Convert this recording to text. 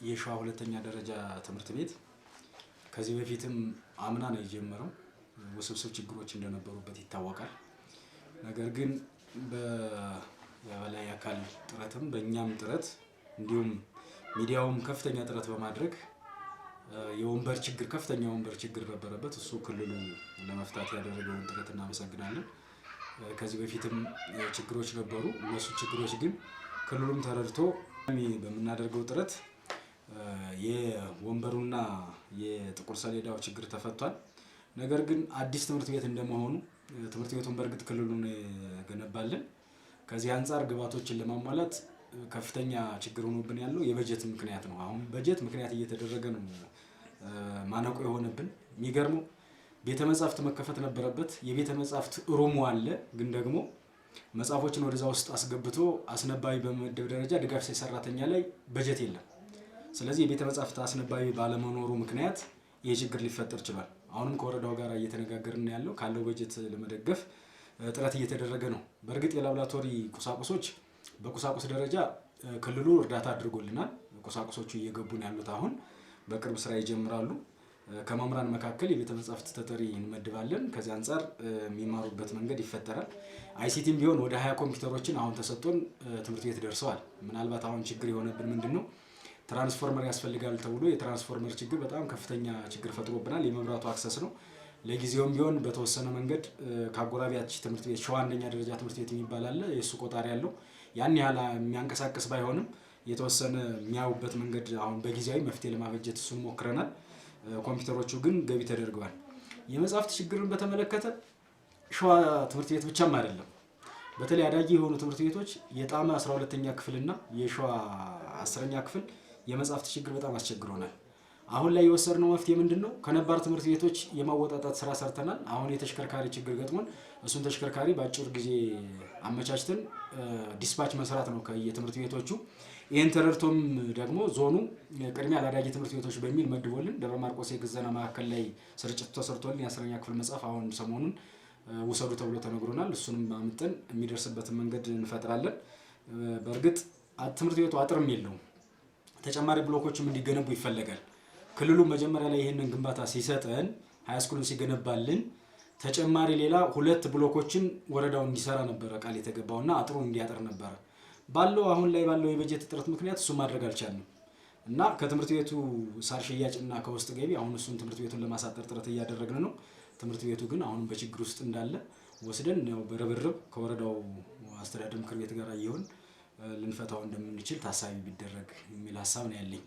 የሸዋ ሁለተኛ ደረጃ ትምህርት ቤት ከዚህ በፊትም አምና ነው የጀመረው። ውስብስብ ችግሮች እንደነበሩበት ይታወቃል። ነገር ግን በበላይ አካል ጥረትም በእኛም ጥረት እንዲሁም ሚዲያውም ከፍተኛ ጥረት በማድረግ የወንበር ችግር ከፍተኛ ወንበር ችግር ነበረበት። እሱ ክልሉ ለመፍታት ያደረገውን ጥረት እናመሰግናለን። ከዚህ በፊትም ችግሮች ነበሩ። እነሱ ችግሮች ግን ክልሉም ተረድቶ በመናደርገው ጥረት የወንበሩና የጥቁር ሰሌዳው ችግር ተፈቷል። ነገር ግን አዲስ ትምህርት ቤት እንደመሆኑ ትምህርት ቤቱን በእርግጥ ክልሉን ገነባልን። ከዚህ አንፃር ግብአቶችን ለማሟላት ከፍተኛ ችግር ሆኖብን ያለው የበጀት ምክንያት ነው። አሁን በጀት ምክንያት እየተደረገ ነው ማነቆ የሆነብን። የሚገርመው ቤተ መጻሕፍት መከፈት ነበረበት። የቤተ መጻሕፍት ሩሙ አለ፣ ግን ደግሞ መጽሐፎችን ወደዛ ውስጥ አስገብቶ አስነባቢ በመመደብ ደረጃ ድጋፍ ሰራተኛ ላይ በጀት የለም። ስለዚህ የቤተ መጻሕፍት አስነባቢ ባለመኖሩ ምክንያት ይሄ ችግር ሊፈጠር ይችላል። አሁንም ከወረዳው ጋር እየተነጋገርን ያለው ካለው በጀት ለመደገፍ ጥረት እየተደረገ ነው። በእርግጥ የላብራቶሪ ቁሳቁሶች በቁሳቁስ ደረጃ ክልሉ እርዳታ አድርጎልናል። ቁሳቁሶቹ እየገቡ ነው ያሉት። አሁን በቅርብ ስራ ይጀምራሉ። ከመምህራን መካከል የቤተ መጻሕፍት ተጠሪ እንመድባለን። ከዚህ አንፃር የሚማሩበት መንገድ ይፈጠራል። አይሲቲም ቢሆን ወደ 20 ኮምፒውተሮችን አሁን ተሰጥቶን ትምህርት ቤት ደርሰዋል። ምናልባት አሁን ችግር የሆነብን ምንድነው ትራንስፎርመር ያስፈልጋል ተብሎ የትራንስፎርመር ችግር በጣም ከፍተኛ ችግር ፈጥሮብናል። የመብራቱ አክሰስ ነው። ለጊዜውም ቢሆን በተወሰነ መንገድ ከአጎራቢያች ትምህርት ቤት ሸዋ አንደኛ ደረጃ ትምህርት ቤት የሚባል አለ። የሱ ቆጣሪ ያለው ያን ያህል የሚያንቀሳቅስ ባይሆንም የተወሰነ የሚያዩበት መንገድ አሁን በጊዜያዊ መፍትሄ ለማበጀት እሱን ሞክረናል። ኮምፒውተሮቹ ግን ገቢ ተደርገዋል። የመጻሕፍት ችግርን በተመለከተ ሸዋ ትምህርት ቤት ብቻም አይደለም። በተለይ አዳጊ የሆኑ ትምህርት ቤቶች የጣማ 12ኛ ክፍልና የሸዋ 10ኛ ክፍል የመጻሕፍት ችግር በጣም አስቸግሮናል። አሁን ላይ የወሰድነው መፍትሄ ምንድነው? ከነባር ትምህርት ቤቶች የማወጣጣት ስራ ሰርተናል። አሁን የተሽከርካሪ ችግር ገጥሞን እሱን ተሽከርካሪ በአጭር ጊዜ አመቻችተን ዲስፓች መስራት ነው ከየትምህርት ቤቶቹ። ይሄን ተረድቶም ደግሞ ዞኑ ቅድሚያ ለአዳጊ ትምህርት ቤቶች በሚል መድቦልን ደብረ ማርቆስ የግዘና ማዕከል ላይ ስርጭት ተሰርቶልን የ10ኛ ክፍል መጽሐፍ አሁን ሰሞኑን ውሰዱ ተብሎ ተነግሮናል። እሱንም አምጥተን የሚደርስበትን መንገድ እንፈጥራለን። በእርግጥ ትምህርት ቤቱ አጥርም የለውም። ተጨማሪ ብሎኮችም እንዲገነቡ ይፈልጋል። ክልሉ መጀመሪያ ላይ ይሄንን ግንባታ ሲሰጠን ሃይስኩሉን ሲገነባልን ተጨማሪ ሌላ 2 ብሎኮችን ወረዳው እንዲሰራ ነበር ቃል የተገባውና አጥሩ እንዲያጠር ነበር። አሁን ላይ ባለው የበጀት እጥረት ምክንያት እሱ ማድረግ አልቻልንም እና ከትምህርት ቤቱ ሳር ሽያጭና ከውስጥ ገቢ አሁን እሱን ትምህርት ቤቱን ለማሳጠር ጥረት እያደረግን ነው። ትምህርት ቤቱ ግን አሁን በችግር ውስጥ እንዳለ ወስደን ያው በርብርብ ከወረዳው አስተዳደር ምክር ቤት ጋር ይሁን ልንፈታው እንደምንችል ታሳቢ ቢደረግ የሚል ሐሳብ ነው ያለኝ።